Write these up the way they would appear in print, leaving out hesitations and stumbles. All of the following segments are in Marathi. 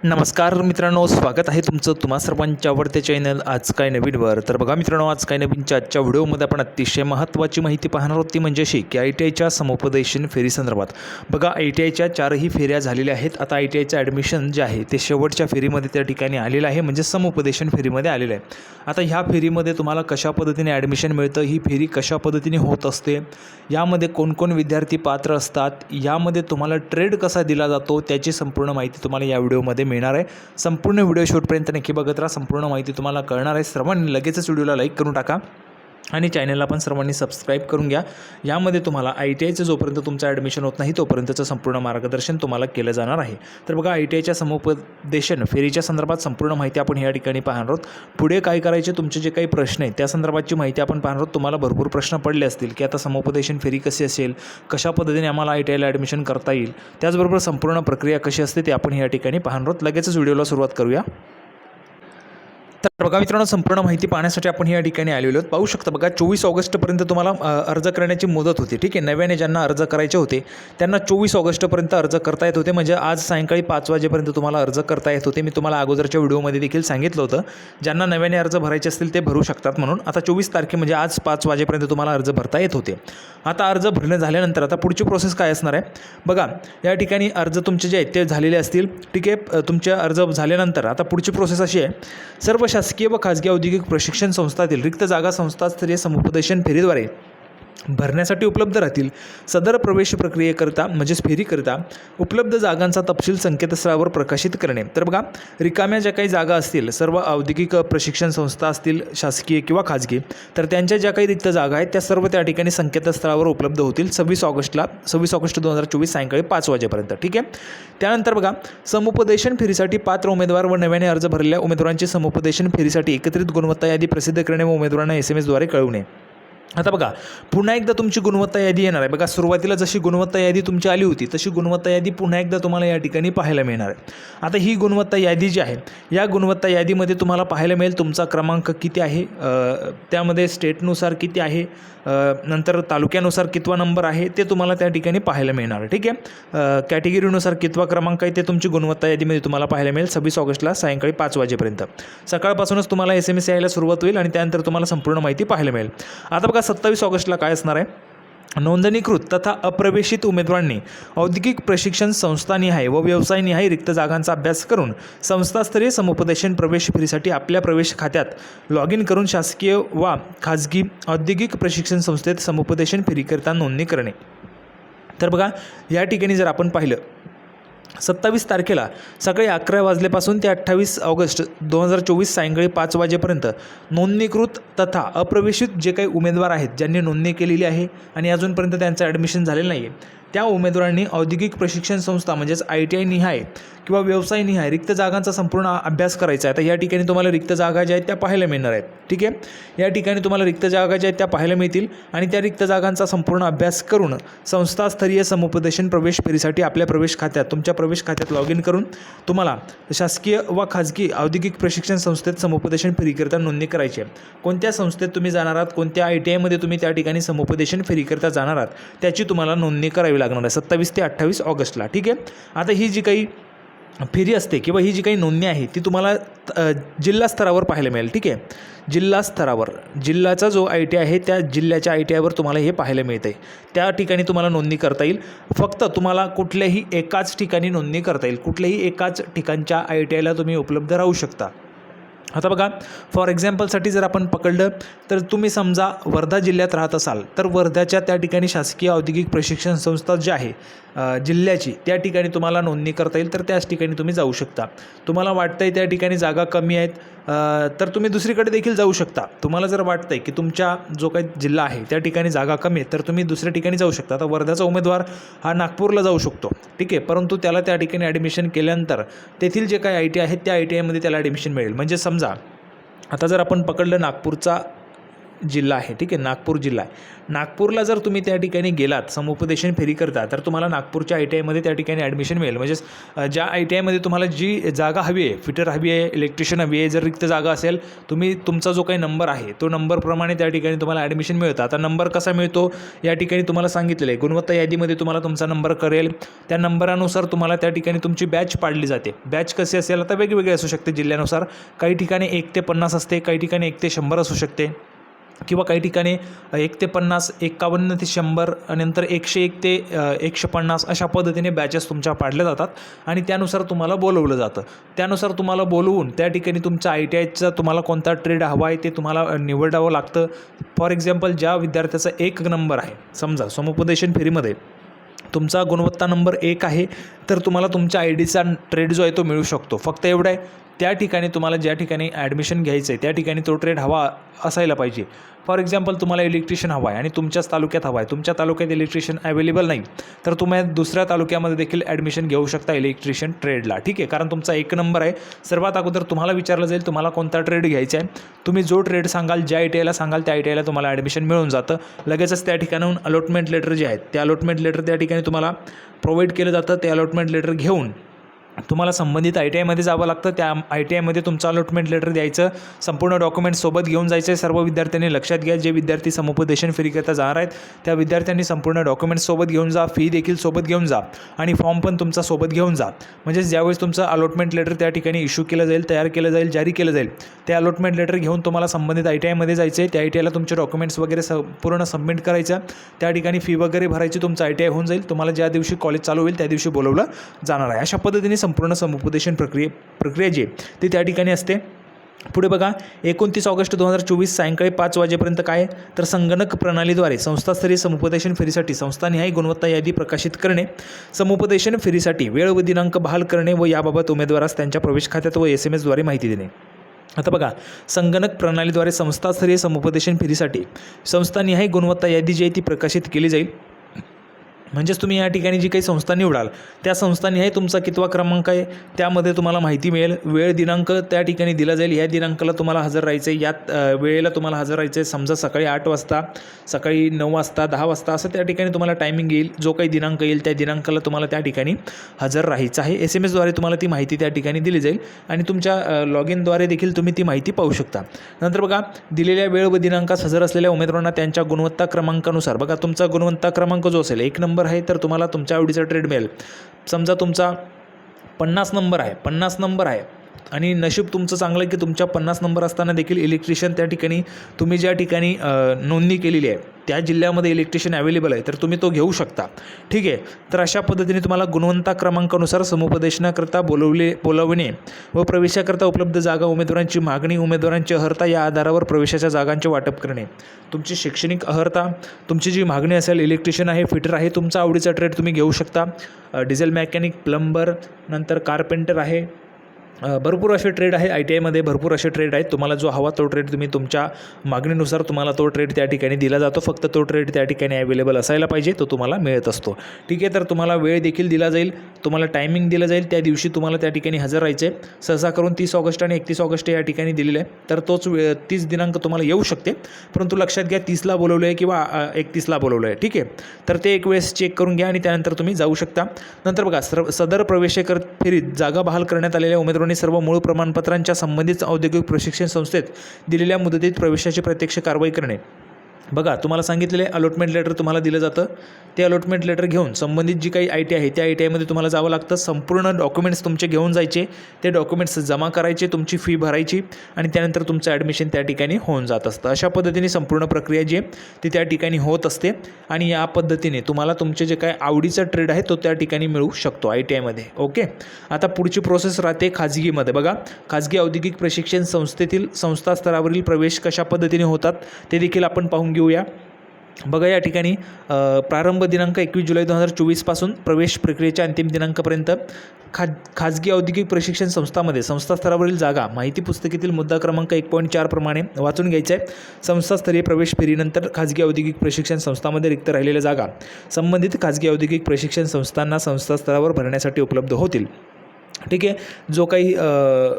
नमस्कार मित्रांनो, स्वागत आहे तुमचं तुम्हा सर्वांच्या आवडते चॅनल आज काय नवीनवर. तर बघा मित्रांनो, आज काय नवीनच्या आजच्या व्हिडिओमध्ये आपण अतिशय महत्त्वाची माहिती पाहणार होती, म्हणजे अशी की ITIच्या समुपदेशन फेरीसंदर्भात. बघा, ITIच्या 4ही फेऱ्या झालेल्या आहेत. आता ITIचं ॲडमिशन जे आहे ते शेवटच्या फेरीमध्ये त्या ठिकाणी आलेलं आहे, म्हणजे समुपदेशन फेरीमध्ये आलेलं आहे. आता ह्या फेरीमध्ये तुम्हाला कशा पद्धतीने ॲडमिशन मिळतं, ही फेरी कशा पद्धतीने होत असते, यामध्ये कोणकोण विद्यार्थी पात्र असतात, यामध्ये तुम्हाला ट्रेड कसा दिला जातो, त्याची संपूर्ण माहिती तुम्हाला या व्हिडिओमध्ये मिळणार आहे. संपूर्ण व्हिडिओ शेवटपर्यंत नक्की बघत राहा, संपूर्ण माहिती तुम्हाला कळणार आहे. सर्वांनी लगेचच व्हिडिओला लाईक करून टाका आणि चॅनलला पण सर्वांनी सबस्क्राईब करून घ्या. यामध्ये तुम्हाला ITIचं जोपर्यंत तुमचं ॲडमिशन होत नाही तोपर्यंतचं संपूर्ण मार्गदर्शन तुम्हाला केलं जाणार आहे. तर बघा, ITIच्या समुपदेशन फेरीच्या संदर्भात संपूर्ण माहिती आपण या ठिकाणी पाहणार आहोत. पुढे काय करायचे, तुमचे जे काही प्रश्न आहेत त्या संदर्भातची माहिती आपण पाहणार आहोत. तुम्हाला भरपूर प्रश्न पडले असतील की आता समुपदेशन फेरी कशी असेल, कशा पद्धतीने आम्हाला ITIला ॲडमिशन करता येईल, त्याचबरोबर संपूर्ण प्रक्रिया कशी असते ते आपण या ठिकाणी पाहणार आहोत. लगेचच व्हिडिओला सुरुवात करूया. तर बघा मित्रांनो, संपूर्ण माहिती पाहण्यासाठी आपण या ठिकाणी आलेलो आहोत. पाहू शकता बघा, 24 ऑगस्टपर्यंत तुम्हाला अर्ज करण्याची मुदत होती. ठीक आहे, नव्याने ज्यांना अर्ज करायचे होते त्यांना 24 ऑगस्टपर्यंत अर्ज करता येत होते, म्हणजे आज सायंकाळी 5 वाजेपर्यंत तुम्हाला अर्ज करता येत होते. मी तुम्हाला अगोदरच्या व्हिडिओमध्ये देखील सांगितलं होतं, ज्यांना नव्याने अर्ज भरायचे असतील ते भरू शकतात म्हणून. आता 24 तारखे म्हणजे आज 5 वाजेपर्यंत तुम्हाला अर्ज भरता येत होते. आता अर्ज भरणे झाल्यानंतर आता पुढची प्रोसेस काय असणार आहे बघा, या ठिकाणी अर्ज तुमचे जे आहेत ते झालेले असतील. ठीक आहे, तुमचे अर्ज झाल्यानंतर आता पुढची प्रोसेस अशी आहे, सर्व शासकीय व खाजगी औद्योगिक प्रशिक्षण संस्थातील रिक्त जागा संस्थास्तरीय समुपदेशन फेरीद्वारे भरण्यासाठी उपलब्ध राहतील. सदर प्रवेश प्रक्रियेकरता म्हणजेच फेरीकरिता उपलब्ध जागांचा तपशील संकेतस्थळावर प्रकाशित करणे. तर बघा, रिकाम्या ज्या काही जागा असतील, सर्व औद्योगिक प्रशिक्षण संस्था असतील शासकीय किंवा खाजगी, तर त्यांच्या ज्या काही रिक्त जागा आहेत त्या सर्व त्या ठिकाणी संकेतस्थळावर उपलब्ध होतील 26 ऑगस्ट 2024 सायंकाळी 5 वाजेपर्यंत. ठीक आहे, त्यानंतर बघा, समुपदेशन फेरीसाठी पात्र उमेदवार व नव्याने अर्ज भरलेल्या उमेदवारांची समुपदेशन फेरीसाठी एकत्रित गुणवत्ता यादी प्रसिद्ध करणे व उमेदवारांना SMS द्वारे कळवणे. आता बघा, पुन्हा एकदा तुमची गुणवत्ता यादी येणार आहे. बघा, सुरुवातीला जशी गुणवत्ता यादी तुमची आली होती तशी गुणवत्ता यादी पुन्हा एकदा तुम्हाला या ठिकाणी पाहायला मिळणार आहे. आता ही गुणवत्ता यादी जी आहे, या गुणवत्ता यादीमध्ये तुम्हाला पाहायला मिळेल तुमचा क्रमांक किती आहे, त्यामध्ये स्टेटनुसार किती आहे, नंतर तालुक्यानुसार कितवा नंबर आहे ते तुम्हाला त्या ठिकाणी पाहायला मिळणार आहे. ठीक आहे, कॅटेगरीनुसार कितवा क्रमांक आहे ते तुमची गुणवत्ता यादीमध्ये तुम्हाला पाहायला मिळेल 26 ऑगस्टला सायंकाळी 5 वाजेपर्यंत. सकाळपासूनच तुम्हाला SMS यायला सुरुवात होईल आणि त्यानंतर तुम्हाला संपूर्ण माहिती पाहायला मिळेल. आता बघा, 27 ऑगस्टला काय असणार आहे, नोंदणीकृत तथा अप्रवेशित उमेदवारांनी औद्योगिक प्रशिक्षण संस्थानिहाय व व्यवसायनिहाय रिक्त जागांचा अभ्यास करून संस्थास्तरीय समुपदेशन प्रवेश फेरीसाठी आपल्या प्रवेश खात्यात लॉग इन करून शासकीय वा खाजगी औद्योगिक प्रशिक्षण संस्थेत समुपदेशन फेरीकरिता नोंदणी करणे. तर बघा, या ठिकाणी जर आपण पाहिलं 27 तारखेला सकाळी 11 वाजल्यापासून ते 28 ऑगस्ट 2024 सायंकाळी 5 वाजेपर्यंत नोंदणीकृत तथा अप्रवेशित जे काही उमेदवार आहेत ज्यांनी नोंदणी केलेली आहे आणि अजूनपर्यंत त्यांचं ॲडमिशन झालेलं नाही आहे, त्या उमेदवारांनी औद्योगिक प्रशिक्षण संस्था म्हणजेच ITI निहाय किंवा व्यवसाय निहाय रिक्त जागांचा संपूर्ण अभ्यास करायचा आहे. तर या ठिकाणी तुम्हाला रिक्त जागा ज्या आहेत त्या पाहायला मिळणार आहेत. ठीक आहे, या ठिकाणी तुम्हाला रिक्त जागा ज्या आहेत त्या पाहायला मिळतील आणि त्या रिक्त जागांचा संपूर्ण अभ्यास करून संस्थास्तरीय समुपदेशन प्रवेश फेरीसाठी आपल्या प्रवेश खात्यात तुमच्या प्रवेश खात्यात लॉग इन करून तुम्हाला शासकीय व खाजगी औद्योगिक प्रशिक्षण संस्थेत समुपदेशन फेरीकरिता नोंदणी करायची आहे. कोणत्या संस्थेत तुम्ही जाणार आहात, कोणत्या ITIमध्ये तुम्ही त्या ठिकाणी समुपदेशन फेरीकरिता जाणार आहात, त्याची तुम्हाला नोंदणी करावी लागणार आहे 27 ते 28 ऑगस्टला. ठीक आहे, आता ही जी काही फेरी असते किंवा ही जी काही नोंदणी आहे ती तुम्हाला जिल्हा स्तरावर पाहायला मिळेल. ठीक आहे, जिल्हा स्तरावर जिल्ह्याचा जो ITI आहे त्या जिल्ह्याच्या ITIवर तुम्हाला हे पाहायला मिळतं आहे. त्या ठिकाणी तुम्हाला नोंदणी करता येईल. फक्त तुम्हाला कुठल्याही एकाच ठिकाणी नोंदणी करता येईल, कुठल्याही एकाच ठिकाणच्या ITIला तुम्ही उपलब्ध राहू शकता. आता बघा, फॉर एक्झाम्पलसाठी जर आपण पकडलं तर तुम्ही समजा वर्धा जिल्ह्यात राहत असाल तर वर्ध्याच्या त्या ठिकाणी शासकीय औद्योगिक प्रशिक्षण संस्था जी आहे जिल्ह्याची, त्या ठिकाणी तुम्हाला नोंदणी करता येईल, तर त्याच ठिकाणी तुम्ही जाऊ शकता. तुम्हाला वाटतं आहे त्या ठिकाणी जागा कमी आहेत तर तुम्ही दुसरीकडे देखील जाऊ शकता. तुम्हाला जर वाटतं आहे की तुमच्या जो काही जिल्हा आहे त्या ठिकाणी जागा कमी आहेत तर तुम्ही दुसऱ्या ठिकाणी जाऊ शकता. आता वर्ध्याचा उमेदवार हा नागपूरला जाऊ शकतो. ठीक आहे, परंतु त्याला त्या ठिकाणी ॲडमिशन केल्यानंतर तेथील जे काही ITI आहेत त्या ITIमध्ये त्याला ॲडमिशन मिळेल. म्हणजे समजा आता जर आपण पकडलं नागपूरचा जिल्हा आहे, ठीक आहे, नागपूर जिल्हा आहे. नागपूरला जर तुम्ही त्या ठिकाणी गेलात समुपदेशन फेरी करता तर तुम्हाला नागपूरच्या ITIमध्ये त्या ठिकाणी ॲडमिशन मिळेल. म्हणजेच ज्या ITIमध्ये तुम्हाला जी जागा हवी आहे, फिटर हवी आहे, इलेक्ट्रिशियन हवी आहे, जर रिक्त जागा असेल तुम्ही तुमचा जो काही नंबर आहे तो नंबरप्रमाणे त्या ठिकाणी तुम्हाला ॲडमिशन मिळतं. आता नंबर कसा मिळतो या ठिकाणी तुम्हाला सांगितलेलं आहे. गुणवत्ता यादीमध्ये तुम्हाला तुमचा नंबर करेल, त्या नंबरानुसार तुम्हाला त्या ठिकाणी तुमची बॅच पाडली जाते. बॅच कशी असेल आता वेगवेगळे असू शकते जिल्ह्यानुसार. काही ठिकाणी 1 ते 50 असते, काही ठिकाणी 1 ते 100 असू शकते, किंवा काही ठिकाणी 1 ते 50, 51 ते 100 आणि नंतर 101 ते 150 अशा पद्धतीने बॅचेस तुमच्या पाडल्या जातात आणि त्यानुसार तुम्हाला बोलवलं जातं. त्यानुसार तुम्हाला बोलवून त्या ठिकाणी तुमच्या ITIचा तुम्हाला कोणता ट्रेड हवा आहे ते तुम्हाला निवडावं लागतं. फॉर एक्झाम्पल ज्या विद्यार्थ्याचा 1 नंबर आहे, समजा समुपदेशन फेरीमध्ये तुमचा गुणवत्ता नंबर 1 आहे तर तुम्हाला तुमच्या IDचा ट्रेड जो आहे तो मिळू शकतो. फक्त एवढं आहे, त्या ठिकाणी तुम्हाला ज्या ठिकाणी ॲडमिशन घ्यायचं आहे त्या ठिकाणी तो ट्रेड हवा असायला पाहिजे. फॉर एक्झाम्पल तुम्हाला इलेक्ट्रिशियन हवा आहे आणि तुमच्याच तालुक्यात हवा आहे, तुमच्या तालुक्यात इलेक्ट्रिशियन अवेलेबल नाही तर तुम्ही दुसऱ्या तालुक्यामध्ये देखील ॲडमिशन घेऊ शकता इलेक्ट्रिशियन ट्रेडला, ठीक आहे. कारण तुमचा 1 नंबर आहे. सर्वात अगोदर तुम्हाला विचारलं जाईल तुम्हाला कोणता ट्रेड घ्यायचा आहे. तुम्ही जो ट्रेड सांगाल, ज्या ITIला सांगाल त्या ITIला तुम्हाला ॲडमिशन मिळून जातं. लगेचच त्या ठिकाणाहून अलॉटमेंट लेटर जे आहेत ते अलॉटमेंट लेटर त्या ठिकाणी तुम्हाला प्रोव्हाइड केलं जातं. ते अलॉटमेंट लेटर घेऊन तुम्हाला संबंधित ITIमध्ये जावं लागतं. त्या ITIमध्ये तुमचं अलॉटमेंट लेटर द्यायचं, संपूर्ण डॉक्युमेंट सोबत घेऊन जायचं आहे. सर्व विद्यार्थ्यांनी लक्षात घ्या, जे विद्यार्थी समुपदेशन फेरीकरता जाणार आहेत त्या विद्यार्थ्यांनी संपूर्ण डॉक्युमेंट्स सोबत घेऊन जा, फी देखील सोबत घेऊन जा आणि फॉर्म पण तुमचा सोबत घेऊन जा. म्हणजे ज्यावेळेस तुमचं अलॉटमेंट लेटर त्या ठिकाणी इश्यू केलं जाईल, तयार केलं जाईल, जारी केलं जाईल, ते अलॉटमेंट लेटर घेऊन तुम्हाला संबंधित ITIमध्ये जायचं आहे. त्या ITIला तुमचे डॉक्युमेंट्स वगैरे पूर्ण सबमिट करायचं, त्या ठिकाणी फी वगैरे भरायची, तुमचं ITI होऊन जाईल. तुम्हाला ज्या दिवशी कॉलेज चालू होईल त्या दिवशी बोलवलं जाणार आहे. अशा पद्धतीने संपूर्ण समुपदेशन प्रक्रिया जी ती त्या ठिकाणी असते. पुढे बघा, 29 ऑगस्ट 2024 सायंकाळी 5 वाजेपर्यंत काय तर संगणक प्रणालीद्वारे संस्थास्तरीय समुपदेशन फेरीसाठी संस्थानिहाय गुणवत्ता यादी प्रकाशित करणे, समुपदेशन फेरीसाठी वेळ व दिनांक बहाल करणे व याबाबत उमेदवारास त्यांच्या प्रवेश खात्यात व SMS द्वारे माहिती देणे. आता बघा, संगणक प्रणालीद्वारे संस्थास्तरीय समुपदेशन फेरीसाठी संस्थानिहाय गुणवत्ता यादी जी आहे ती प्रकाशित केली जाईल. म्हणजेच तुम्ही या ठिकाणी जी काही संस्था निवडाल त्या संस्थानिहाय तुमचा कितवा क्रमांक आहे त्यामध्ये तुम्हाला माहिती मिळेल. वेळ दिनांक त्या ठिकाणी दिला जाईल, या दिनांकाला तुम्हाला हजर राहायचं आहे, यात वेळेला तुम्हाला हजर राहायचं आहे. समजा सकाळी 8 वाजता, सकाळी 9 वाजता, 10 वाजता असं त्या ठिकाणी तुम्हाला टायमिंग येईल. जो काही दिनांक येईल त्या दिनांकाला तुम्हाला त्या ठिकाणी हजर राहायचं आहे. SMSद्वारे तुम्हाला ती माहिती त्या ठिकाणी दिली जाईल आणि तुमच्या लॉगिनद्वारे देखील तुम्ही ती माहिती पाहू शकता. नंतर बघा, दिलेल्या वेळ व दिनांकास हजर असलेल्या उमेदवारांना त्यांच्या गुणवत्ता क्रमांकानुसार, बघा तुमचा गुणवत्ता क्रमांक जो असेल 1 नंबर आहे तर तुम्हाला तुमच्या आवडीचा ट्रेड मिळेल. समजा तुमचा 50 नंबर आहे आणि नशीब तुमचं चांगलं आहे की तुमच्या 50 नंबर असताना देखील इलेक्ट्रिशियन त्या ठिकाणी तुम्ही ज्या ठिकाणी नोंदणी केलेली आहे त्या जिल्ह्यामध्ये इलेक्ट्रिशियन अवेलेबल आहे तर तुम्ही तो घेऊ शकता, ठीक आहे. तर अशा पद्धतीने तुम्हाला गुणवत्ता क्रमांकानुसार समुपदेशनाकरता बोलवणे व प्रवेशाकरता उपलब्ध जागा, उमेदवारांची मागणी, उमेदवारांची अर्हता या आधारावर प्रवेशाच्या जागांचे वाटप करणे. तुमची शैक्षणिक अर्हता, तुमची जी मागणी असेल, इलेक्ट्रिशियन आहे, फिटर आहे, तुमचा आवडीचा ट्रेड तुम्ही घेऊ शकता. डिझेल मेकॅनिक, प्लंबर, नंतर कारपेंटर आहे, भरपूर असे ट्रेड आहे. ITIमध्ये भरपूर असे ट्रेड आहेत. तुम्हाला जो हवा तो ट्रेड तुम्ही तुमच्या मागणीनुसार तुम्हाला तो ट्रेड त्या ठिकाणी दिला जातो. फक्त तो ट्रेड त्या ठिकाणी अवेलेबल असायला पाहिजे, तो तुम्हाला मिळत असतो, ठीक आहे. तर तुम्हाला वेळ देखील दिला जाईल, तुम्हाला टायमिंग दिलं जाईल, त्या दिवशी तुम्हाला त्या ठिकाणी हजर राहायचे. सहसा करून 30 ऑगस्ट आणि 31 ऑगस्ट या ठिकाणी दिलेलं आहे तर तोच 30 दिनांक तुम्हाला येऊ शकते, परंतु लक्षात घ्या 30ला बोलवलं आहे किंवा 31ला बोलवलं आहे, ठीक आहे. तर ते एक वेळेस चेक करून घ्या आणि त्यानंतर तुम्ही जाऊ शकता. नंतर बघा, सदर प्रवेशकर फेरीत जागा बहाल करण्यात आलेल्या उमेदवारांनी सर्व मूळ प्रमाणपत्रांच्या संबंधित औद्योगिक प्रशिक्षण संस्थेत दिलेल्या मुदतीत प्रवेशाची प्रत्यक्ष कारवाई करणे. बघा, तुम्हाला सांगितलेले अलॉटमेंट लेटर तुम्हाला दिलं जातं. ते अलॉटमेंट लेटर घेऊन संबंधित जी काही ITI आहे त्या ITIमध्ये तुम्हाला जावं लागतं. संपूर्ण डॉक्युमेंट्स तुमचे घेऊन जायचे, ते डॉक्युमेंट्स जमा करायचे, तुमची फी भरायची आणि त्यानंतर तुमचं ॲडमिशन त्या ठिकाणी होऊन जात असतं. अशा पद्धतीने संपूर्ण प्रक्रिया जी आहे ती त्या ठिकाणी होत असते आणि या पद्धतीने तुम्हाला तुमचे जे काय आवडीचा ट्रेड आहे तो त्या ठिकाणी मिळू शकतो ITIमध्ये, ओके. आता पुढची प्रोसेस राहते खाजगीमध्ये. बघा, खाजगी औद्योगिक प्रशिक्षण संस्थेतील संस्था स्तरावरील प्रवेश कशा पद्धतीने होतात ते देखील आपण पाहून घेऊया. बघा, या ठिकाणी प्रारंभ दिनांक 21 जुलै 2024 पासून प्रवेश प्रक्रियेच्या अंतिम दिनांकापर्यंत खाजगी औद्योगिक प्रशिक्षण संस्थांमध्ये संस्था स्तरावरील जागा माहिती पुस्तिकेतील मुद्दा क्रमांक 1.4 प्रमाणे वाचून घ्यायचा आहे. संस्थास्तरीय प्रवेश फेरीनंतर खाजगी औद्योगिक प्रशिक्षण संस्थांमध्ये रिक्त राहिलेल्या जागा संबंधित खाजगी औद्योगिक प्रशिक्षण संस्थांना संस्था स्तरावर भरण्यासाठी उपलब्ध होतील. ठीक आहे. जो काही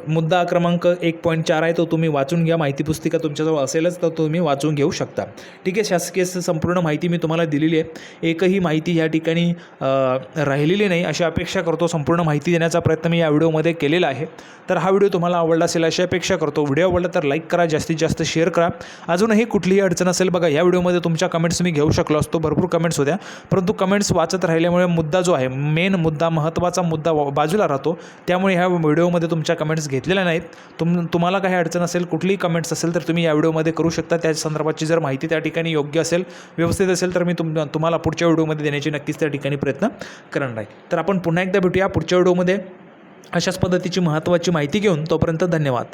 मुद्दा क्रमांक 1.4 आहे तो तुम्ही वाचून घ्या. माहिती पुस्तिका तुमच्याजवळ असेलच तर तुम्ही वाचून घेऊ शकता. ठीक आहे. शासकीय संपूर्ण माहिती मी तुम्हाला दिलेली आहे. एकही माहिती या ठिकाणी राहिलेली नाही अशी अपेक्षा करतो. संपूर्ण माहिती देण्याचा प्रयत्न मी या व्हिडिओमध्ये केलेला आहे. तर हा व्हिडिओ तुम्हाला आवडला असेल अशी अपेक्षा करतो. व्हिडिओ आवडला तर लाईक करा, जास्तीत जास्त शेअर करा. अजूनही कुठलीही अडचण असेल बघा, या व्हिडिओमध्ये तुमच्या कमेंट्स मी घेऊ शकलो असतो, भरपूर कमेंट्स होत्या, परंतु कमेंट्स वाचत राहिल्यामुळे मुद्दा जो आहे, मेन मुद्दा, महत्त्वाचा मुद्दा बाजूला राहतो. त्यामुळे ह्या व्हिडिओमध्ये तुमच्या कमेंट्स घेतलेल्या नाहीत. तुम्हाला काही अडचण असेल, कुठलीही कमेंट्स असेल तर तुम्ही या व्हिडिओमध्ये करू शकता. त्या संदर्भाची जर माहिती त्या ठिकाणी योग्य असेल, व्यवस्थित असेल तर मी तुम्हाला पुढच्या व्हिडिओमध्ये देण्याची नक्कीच त्या ठिकाणी प्रयत्न करणार आहे. तर आपण पुन्हा एकदा भेटूया पुढच्या व्हिडिओमध्ये अशाच पद्धतीची महत्त्वाची माहिती घेऊन. तोपर्यंत धन्यवाद.